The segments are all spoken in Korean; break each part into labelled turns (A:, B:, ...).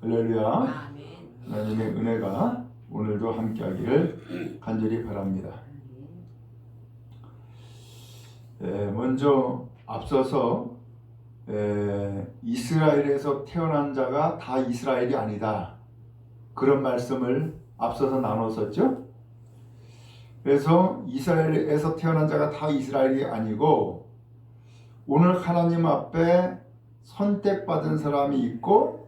A: 할렐루야.
B: 아멘.
A: 하나님의 은혜가 오늘도 함께하기를 간절히 바랍니다. 먼저 앞서서 이스라엘에서 태어난 자가 다 이스라엘이 아니다, 그런 말씀을 앞서서 나눴었죠. 그래서 이스라엘에서 태어난 자가 다 이스라엘이 아니고 오늘 하나님 앞에 선택받은 사람이 있고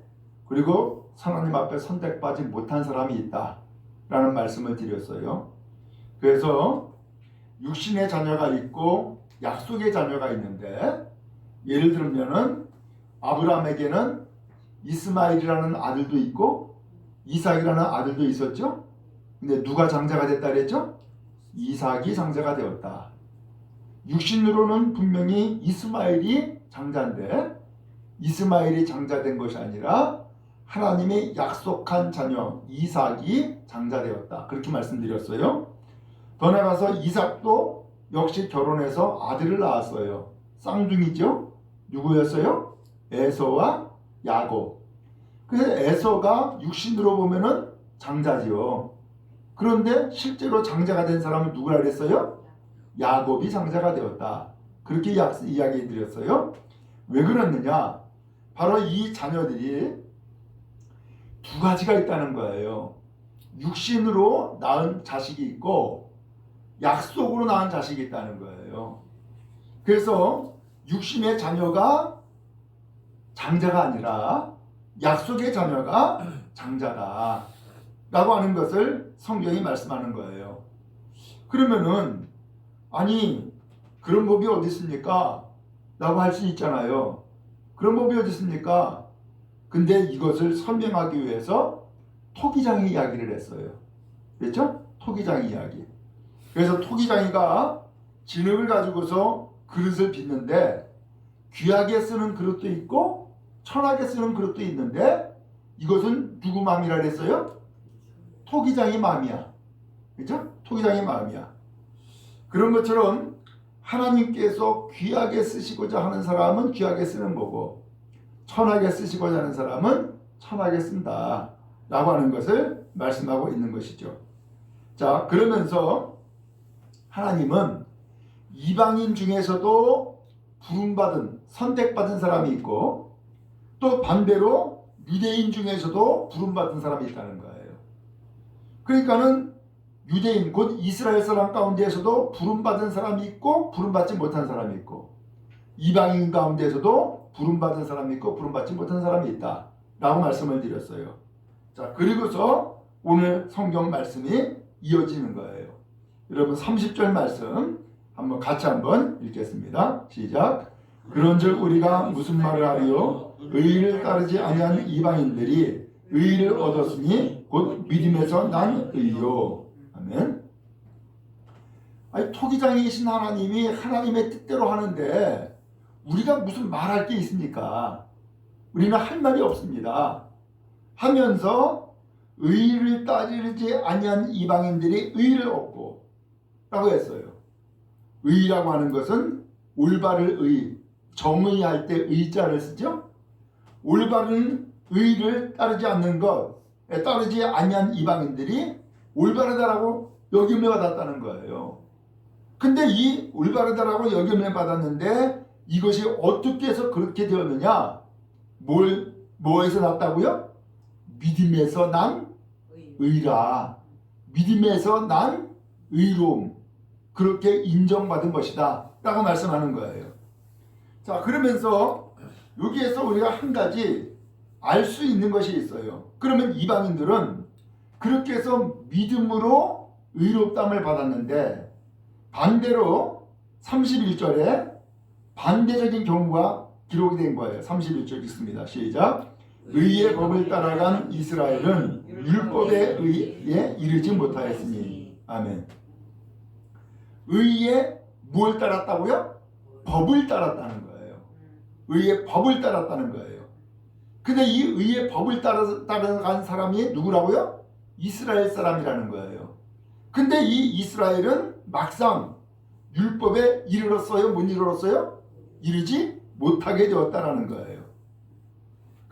A: 그리고 하나님 앞에 선택받지 못한 사람이 있다라는 말씀을 드렸어요. 그래서 육신의 자녀가 있고 약속의 자녀가 있는데, 예를 들면은 아브라함에게는 이스마엘이라는 아들도 있고 이삭이라는 아들도 있었죠. 근데 누가 장자가 됐다 그랬죠? 이삭이 장자가 되었다. 육신으로는 분명히 이스마엘이 장자인데 이스마엘이 장자된 것이 아니라 하나님이 약속한 자녀 이삭이 장자되었다, 그렇게 말씀드렸어요. 더 나아가서 이삭도 역시 결혼해서 아들을 낳았어요. 쌍둥이죠. 누구였어요? 에서와 야곱. 그래서 에서가 육신으로 보면은 장자지요. 그런데 실제로 장자가 된 사람은 누구라 그랬어요? 야곱이 장자가 되었다, 그렇게 이야기 드렸어요. 왜 그랬느냐? 바로 이 자녀들이 두 가지가 있다는 거예요. 육신으로 낳은 자식이 있고 약속으로 낳은 자식이 있다는 거예요. 그래서 육신의 자녀가 장자가 아니라 약속의 자녀가 장자다 라고 하는 것을 성경이 말씀하는 거예요. 그러면은 아니 그런 법이 어디 있습니까? 라고 할 수 있잖아요. 그런 법이 어디 있습니까? 근데 이것을 설명하기 위해서 토기장의 이야기를 했어요. 그렇죠? 토기장 이야기. 그래서 토기장이가 진흙을 가지고서 그릇을 빚는데 귀하게 쓰는 그릇도 있고 천하게 쓰는 그릇도 있는데 이것은 누구 마음이라 그랬어요? 토기장의 마음이야. 그렇죠? 토기장의 마음이야. 그런 것처럼 하나님께서 귀하게 쓰시고자 하는 사람은 귀하게 쓰는 거고 천하게 쓰시고자 하는 사람은 천하게 쓴다 라고 하는 것을 말씀하고 있는 것이죠. 자, 그러면서 하나님은 이방인 중에서도 부름받은 선택받은 사람이 있고 또 반대로 유대인 중에서도 부름받은 사람이 있다는 거예요. 그러니까는 유대인 곧 이스라엘 사람 가운데에서도 부름받은 사람이 있고 부름받지 못한 사람이 있고 이방인 가운데에서도 부름받은 사람이 있고 부름받지 못한 사람이 있다 라고 말씀을 드렸어요. 자, 그리고서 오늘 성경 말씀이 이어지는 거예요. 여러분 30절 말씀 한번 같이 한번 읽겠습니다. 시작. 그런즉 우리가 무슨 말을 하리요? 의를 따르지 아니한 이방인들이 의를 얻었으니 곧 믿음에서 난 의요. 아멘. 아니, 토기장이신 하나님이 하나님의 뜻대로 하는데 우리가 무슨 말할 게 있습니까? 우리는 할 말이 없습니다. 하면서 의를 따르지 아니한 이방인들이 의를 얻고 라고 했어요. 의라고 하는 것은 올바를 의, 정의할 때 의자를 쓰죠. 올바른 의를 따르지 않는 것, 따르지 아니한 이방인들이 올바르다라고 여김을 받았다는 거예요. 근데 이 올바르다라고 여김을 받았는데 이것이 어떻게 해서 그렇게 되었느냐? 뭐에서 났다고요? 믿음에서 난 의라. 믿음에서 난 의로움. 그렇게 인정받은 것이다 라고 말씀하는 거예요. 자, 그러면서 여기에서 우리가 한 가지 알 수 있는 것이 있어요. 그러면 이방인들은 그렇게 해서 믿음으로 의롭다함을 받았는데 반대로 31절에 반대적인 경우가 기록이 된 거예요. 31절 읽습니다. 시작. 의의 법을 따라간 이스라엘은 율법의 의에 이르지 못하였으니. 아멘. 의의 무엇을 따랐다고요? 법을 따랐다는 거예요. 의의 법을 따랐다는 거예요. 근데 이 의의 법을 따라간 사람이 누구라고요? 이스라엘 사람이라는 거예요. 근데 이 이스라엘은 막상 율법에 이르렀어요? 못 이르렀어요? 이르지 못하게 되었다라는 거예요.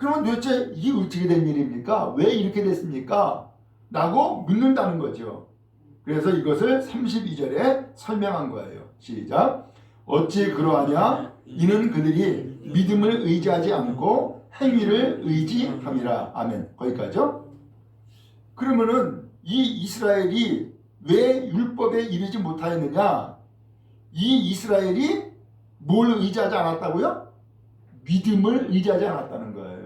A: 그러면 도대체 이게 어떻게 된 일입니까? 왜 이렇게 됐습니까? 라고 묻는다는 거죠. 그래서 이것을 32절에 설명한 거예요. 시작. 어찌 그러하냐? 이는 그들이 믿음을 의지하지 않고 행위를 의지함이라. 아멘. 거기까지요. 그러면은 이 이스라엘이 왜 율법에 이르지 못하였느냐? 이 이스라엘이 뭘 의지하지 않았다고요? 믿음을 의지하지 않았다는 거예요.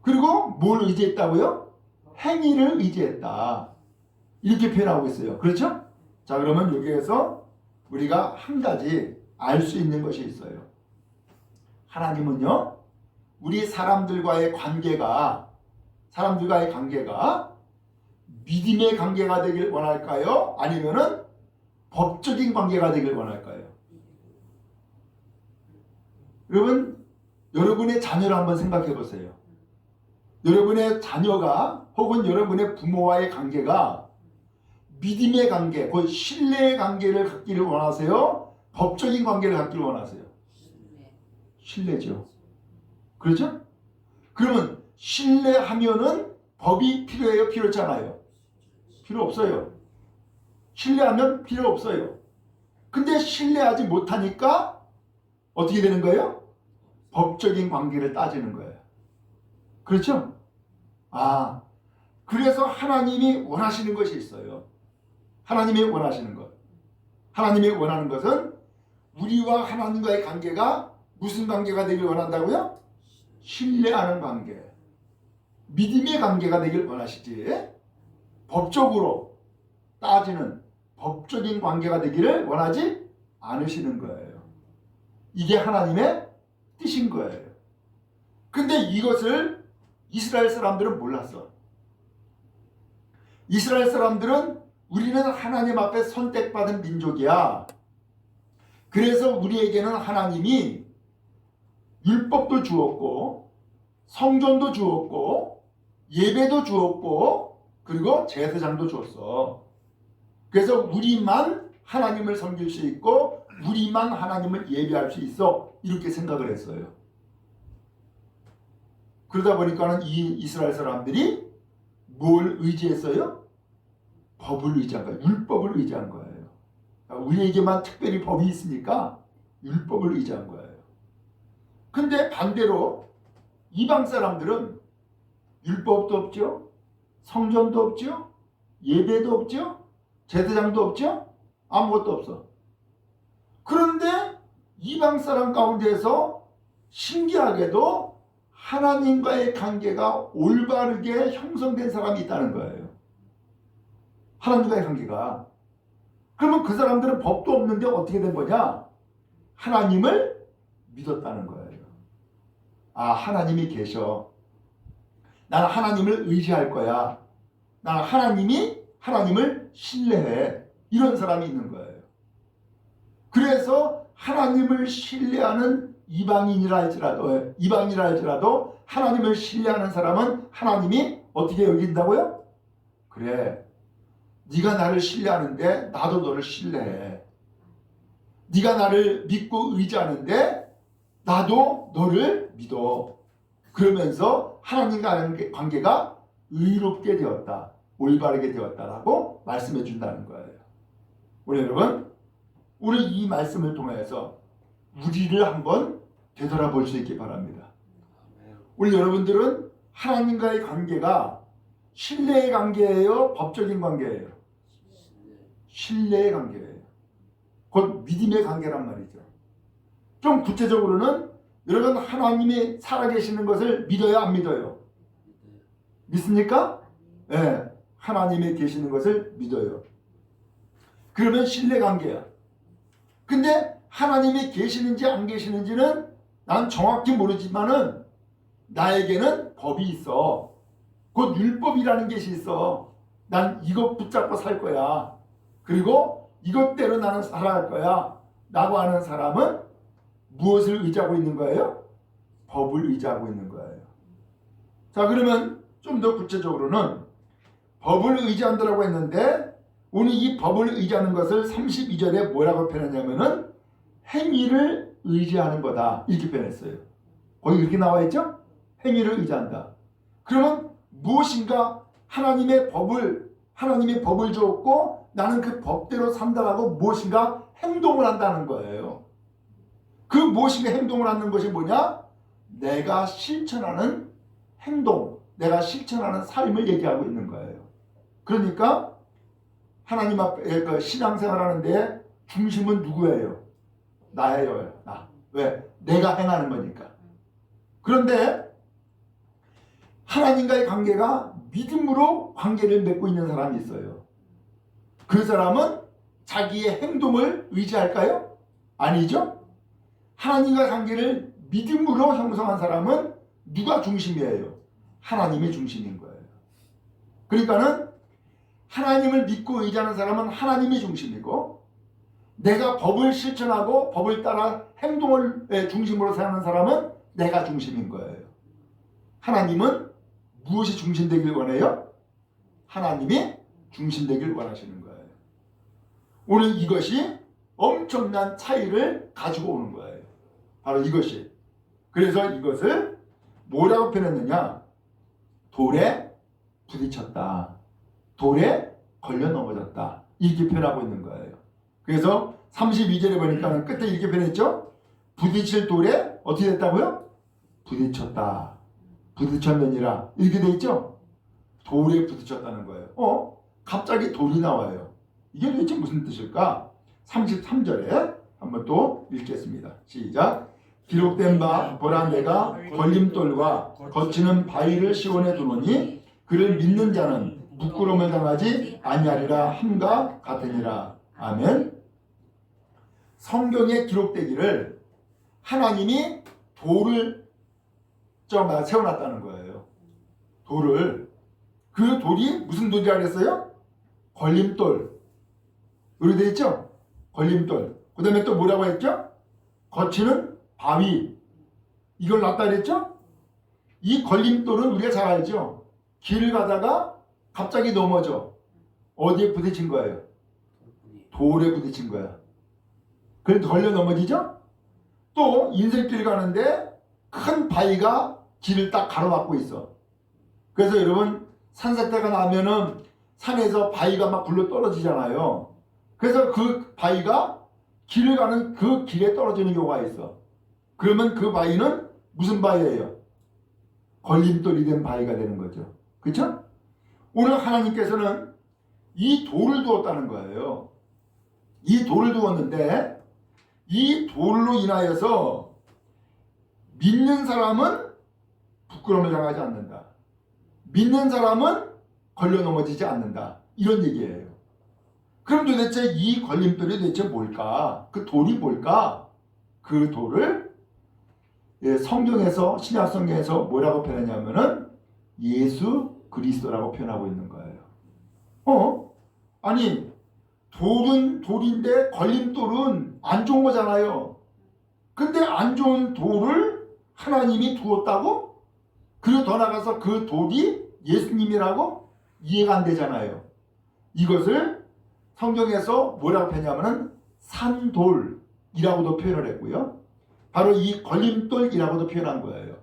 A: 그리고 뭘 의지했다고요? 행위를 의지했다. 이렇게 표현하고 있어요. 그렇죠? 자, 그러면 여기에서 우리가 한 가지 알 수 있는 것이 있어요. 하나님은요, 우리 사람들과의 관계가 믿음의 관계가 되길 원할까요? 아니면은 법적인 관계가 되길 원할까요? 여러분, 여러분의 자녀를 한번 생각해 보세요. 여러분의 자녀가 혹은 여러분의 부모와의 관계가 믿음의 관계, 곧 신뢰의 관계를 갖기를 원하세요? 법적인 관계를 갖기를 원하세요? 신뢰죠. 그렇죠? 그러면 신뢰하면은 법이 필요해요? 필요하지 않아요? 필요 없어요. 신뢰하면 필요 없어요. 근데 신뢰하지 못하니까 어떻게 되는 거예요? 법적인 관계를 따지는 거예요. 그렇죠? 아, 그래서 하나님이 원하시는 것이 있어요. 하나님이 원하시는 것. 하나님이 원하는 것은 우리와 하나님과의 관계가 무슨 관계가 되길 원한다고요? 신뢰하는 관계. 믿음의 관계가 되길 원하시지. 법적으로 따지는 법적인 관계가 되기를 원하지 않으시는 거예요. 이게 하나님의 뜻인 거예요. 근데 이것을 이스라엘 사람들은 몰랐어. 이스라엘 사람들은 우리는 하나님 앞에 선택받은 민족이야. 그래서 우리에게는 하나님이 율법도 주었고 성전도 주었고 예배도 주었고 그리고 제사장도 주었어. 그래서 우리만 하나님을 섬길 수 있고 우리만 하나님을 예배할 수 있어. 이렇게 생각을 했어요. 그러다 보니까는 이 이스라엘 사람들이 뭘 의지했어요? 법을 의지한 거예요. 율법을 의지한 거예요. 우리에게만 특별히 법이 있으니까 율법을 의지한 거예요. 근데 반대로 이방 사람들은 율법도 없죠. 성전도 없죠. 예배도 없죠. 제사장도 없죠. 아무것도 없어. 그런데 이방 사람 가운데서 신기하게도 하나님과의 관계가 올바르게 형성된 사람이 있다는 거예요. 하나님과의 관계가. 그러면 그 사람들은 법도 없는데 어떻게 된 거냐? 하나님을 믿었다는 거예요. 아, 하나님이 계셔. 나는 하나님을 의지할 거야. 나는 하나님을 신뢰해. 이런 사람이 있는 거예요. 그래서 하나님을 신뢰하는 이방인이라 할지라도 하나님을 신뢰하는 사람은 하나님이 어떻게 여긴다고요? 그래, 네가 나를 신뢰하는데 나도 너를 신뢰해. 네가 나를 믿고 의지하는데 나도 너를 믿어. 그러면서 하나님과의 관계가 의롭게 되었다. 올바르게 되었다라고 말씀해 준다는 거예요. 우리 여러분, 우리 이 말씀을 통해서 우리를 한번 되돌아볼 수 있기 바랍니다. 우리 여러분들은 하나님과의 관계가 신뢰의 관계예요? 법적인 관계예요? 신뢰의 관계예요. 곧 믿음의 관계란 말이죠. 좀 구체적으로는 여러분 하나님이 살아계시는 것을 믿어요? 안 믿어요? 믿습니까? 네, 하나님이 계시는 것을 믿어요. 그러면 신뢰 관계야. 근데 하나님이 계시는지 안 계시는지는 난 정확히 모르지만은 나에게는 법이 있어. 곧 율법이라는 것이 있어. 난 이것 붙잡고 살 거야. 그리고 이것대로 나는 살아갈 거야. 라고 하는 사람은 무엇을 의지하고 있는 거예요? 법을 의지하고 있는 거예요. 자, 그러면 좀 더 구체적으로는 법을 의지한다라고 했는데 오늘 이 법을 의지하는 것을 32절에 뭐라고 표현하냐면은 행위를 의지하는 거다. 이렇게 표현했어요. 거기 이렇게 나와 있죠? 행위를 의지한다. 그러면 무엇인가 하나님의 법을 주었고 나는 그 법대로 산다라고 무엇인가 행동을 한다는 거예요. 그 무엇인가 행동을 하는 것이 뭐냐? 내가 실천하는 행동, 내가 실천하는 삶을 얘기하고 있는 거예요. 그러니까 하나님 앞에 그 신앙생활 하는데 중심은 누구예요? 나예요. 나. 왜? 내가 행하는 거니까. 그런데 하나님과의 관계가 믿음으로 관계를 맺고 있는 사람이 있어요. 그 사람은 자기의 행동을 의지할까요? 아니죠. 하나님과 관계를 믿음으로 형성한 사람은 누가 중심이에요? 하나님이 중심인 거예요. 그러니까는 하나님을 믿고 의지하는 사람은 하나님이 중심이고, 내가 법을 실천하고 법을 따라 행동을 중심으로 사는 사람은 내가 중심인 거예요. 하나님은 무엇이 중심되길 원해요? 하나님이 중심되길 원하시는 거예요. 오늘 이것이 엄청난 차이를 가지고 오는 거예요. 바로 이것이. 그래서 이것을 뭐라고 표현했느냐? 돌에 부딪혔다. 돌에 걸려 넘어졌다. 이렇게 표현하고 있는 거예요. 그래서 32절에 보니까 끝에 이렇게 표현했죠? 부딪힐 돌에 어떻게 됐다고요? 부딪혔다. 부딪혔느니라. 이렇게 돼 있죠? 돌에 부딪혔다는 거예요. 갑자기 돌이 나와요. 이게 도대체 무슨 뜻일까? 33절에 한번 또 읽겠습니다. 시작. 기록된 바 보라 내가 걸림돌과 거치는 바위를 시온에 두노니 그를 믿는 자는 부끄러움을 당하지 아니하리라 함과 같으니라. 아멘. 성경에 기록되기를 하나님이 돌을 세워놨다는 거예요. 돌을. 그 돌이 무슨 돌이라 그랬어요? 걸림돌. 으로 되어 있죠? 걸림돌. 그 다음에 또 뭐라고 했죠? 거치는 바위. 이걸 놨다 그랬죠? 이 걸림돌은 우리가 잘 알죠? 길을 가다가 갑자기 넘어져. 어디에 부딪힌 거예요? 돌에 부딪힌 거야. 그래도 걸려 넘어지죠? 또 인생길 가는데 큰 바위가 길을 딱 가로막고 있어. 그래서 여러분 산사태가 나면은 산에서 바위가 막 굴러 떨어지잖아요. 그래서 그 바위가 길을 가는 그 길에 떨어지는 경우가 있어. 그러면 그 바위는 무슨 바위예요? 걸림돌이 된 바위가 되는 거죠. 그렇죠? 오늘 하나님께서는 이 돌을 두었다는 거예요. 이 돌을 두었는데 이 돌로 인하여서 믿는 사람은 부끄러움을 당하지 않는다. 믿는 사람은 걸려 넘어지지 않는다. 이런 얘기예요. 그럼 도대체 이 걸림돌이 도대체 뭘까? 그 돌이 뭘까? 그 돌을 성경에서 신약 성경에서 뭐라고 표현하냐면은 예수 그리스도라고 표현하고 있는 거예요. 아니 돌은 돌인데 걸림돌은 안 좋은 거잖아요. 근데 안 좋은 돌을 하나님이 두었다고? 그리고 더 나가서 그 돌이 예수님이라고? 이해가 안 되잖아요. 이것을 성경에서 뭐라고 표현하냐면은 산돌이라고도 표현을 했고요. 바로 이 걸림돌이라고도 표현한 거예요.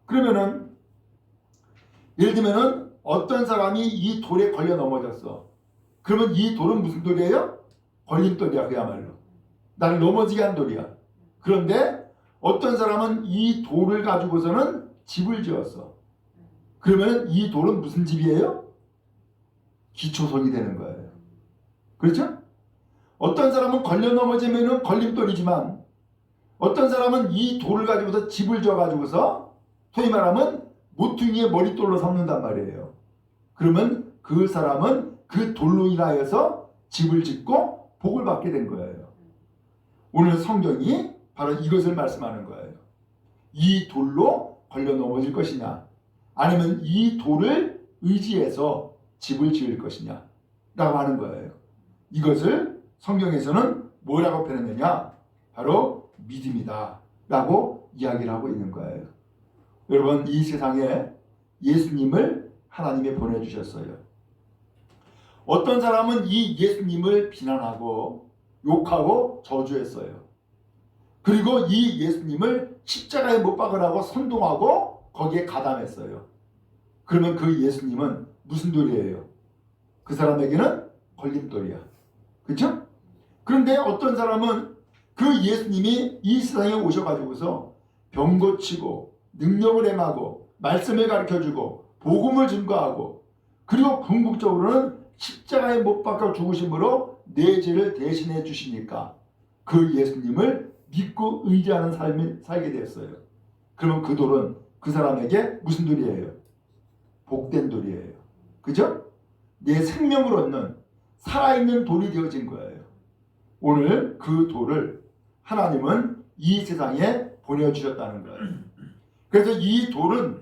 A: 그러면은 예를 들면은 어떤 사람이 이 돌에 걸려 넘어졌어. 그러면 이 돌은 무슨 돌이에요? 걸림돌이야. 그야말로 나를 넘어지게 한 돌이야. 그런데 어떤 사람은 이 돌을 가지고서는 집을 지었어. 그러면 이 돌은 무슨 집이에요? 기초석이 되는 거예요. 그렇죠? 어떤 사람은 걸려 넘어지면 걸림돌이지만 어떤 사람은 이 돌을 가지고서 집을 지어가지고서 소위 말하면 모퉁이의 머릿돌로 삼는단 말이에요. 그러면 그 사람은 그 돌로 인하여서 집을 짓고 복을 받게 된 거예요. 오늘 성경이 바로 이것을 말씀하는 거예요. 이 돌로 걸려 넘어질 것이냐 아니면 이 돌을 의지해서 집을 지을 것이냐 라고 하는 거예요. 이것을 성경에서는 뭐라고 표현했느냐? 바로 믿음이다 라고 이야기를 하고 있는 거예요. 여러분 이 세상에 예수님을 하나님이 보내주셨어요. 어떤 사람은 이 예수님을 비난하고 욕하고 저주했어요. 그리고 이 예수님을 십자가에 못 박으라고 선동하고 거기에 가담했어요. 그러면 그 예수님은 무슨 돌이에요? 그 사람에게는 걸림돌이야. 그렇죠? 그런데 어떤 사람은 그 예수님이 이 세상에 오셔가지고서 병 고치고 능력을 행하고 말씀을 가르쳐주고 복음을 증거하고 그리고 궁극적으로는 십자가에 못 박혀 죽으심으로 내 죄를 대신해 주시니까 그 예수님을 믿고 의지하는 삶을 살게 됐어요. 그러면 그 돌은 그 사람에게 무슨 돌이에요? 복된 돌이에요. 그죠? 내 생명을 얻는 살아있는 돌이 되어진 거예요. 오늘 그 돌을 하나님은 이 세상에 보내주셨다는 거예요. 그래서 이 돌은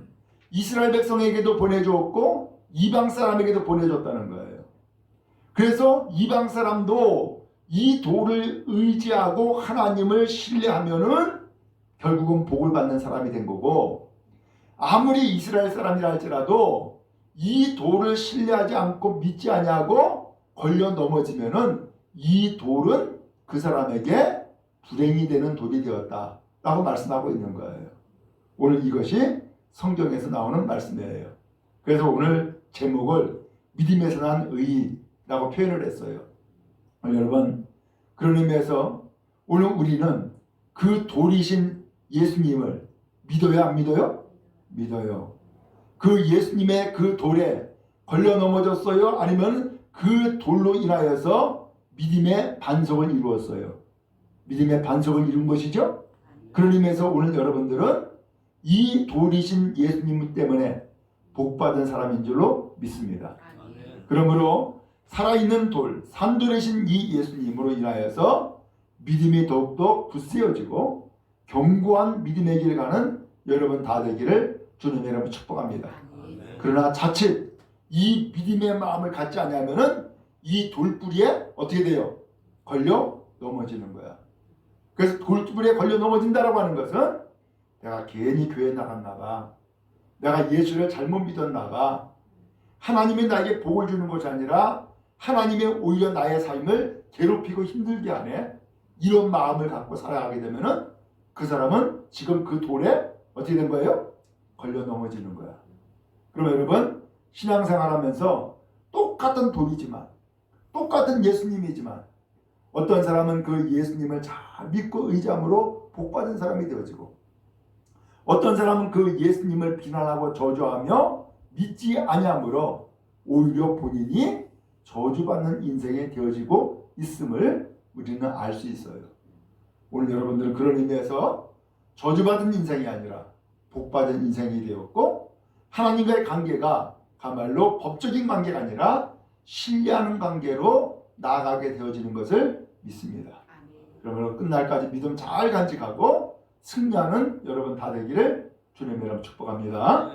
A: 이스라엘 백성에게도 보내주었고 이방 사람에게도 보내줬다는 거예요. 그래서 이방 사람도 이 돌을 의지하고 하나님을 신뢰하면은 결국은 복을 받는 사람이 된 거고, 아무리 이스라엘 사람이라 할지라도 이 돌을 신뢰하지 않고 믿지 아니하고 걸려 넘어지면은 이 돌은 그 사람에게 불행이 되는 돌이 되었다라고 말씀하고 있는 거예요. 오늘 이것이 성경에서 나오는 말씀이에요. 그래서 오늘 제목을 믿음에서 난 의라고 표현을 했어요. 여러분, 그런 의미에서 오늘 우리는 그 돌이신 예수님을 믿어요, 안 믿어요? 믿어요. 그 예수님의 그 돌에 걸려 넘어졌어요? 아니면 그 돌로 인하여서 믿음의 반석을 이루었어요? 믿음의 반석을 이룬 것이죠? 그런 의미에서 오늘 여러분들은 이 돌이신 예수님 때문에 복받은 사람인 줄로 믿습니다. 그러므로 살아있는 돌, 산돌이신 이 예수님으로 인하여서 믿음이 더욱더 굳세어지고 견고한 믿음의 길 가는 여러분 다 되기를 주님 여러분 축복합니다. 그러나 자칫 이 믿음의 마음을 갖지 않으면은 이 돌뿌리에 어떻게 돼요? 걸려 넘어지는 거야. 그래서 돌뿌리에 걸려 넘어진다라고 하는 것은 내가 괜히 교회 나갔나 봐, 내가 예수를 잘못 믿었나 봐, 하나님이 나에게 복을 주는 것이 아니라 하나님이 오히려 나의 삶을 괴롭히고 힘들게 하네, 이런 마음을 갖고 살아가게 되면은 그 사람은 지금 그 돌에 어떻게 된 거예요? 걸려 넘어지는 거야. 그럼 여러분, 신앙생활 하면서 똑같은 돌이지만, 똑같은 예수님이지만 어떤 사람은 그 예수님을 잘 믿고 의지함으로 복받은 사람이 되어지고, 어떤 사람은 그 예수님을 비난하고 저주하며 믿지 아니함으로 오히려 본인이 저주받는 인생이 되어지고 있음을 우리는 알 수 있어요. 오늘 여러분들은 그런 의미에서 저주받은 인생이 아니라 복받은 인생이 되었고, 하나님과의 관계가 가말로 법적인 관계가 아니라 신뢰하는 관계로 나아가게 되어지는 것을 믿습니다. 그러므로 끝날까지 믿음 잘 간직하고 승리하는 여러분 다 되기를 주님 여러분 축복합니다.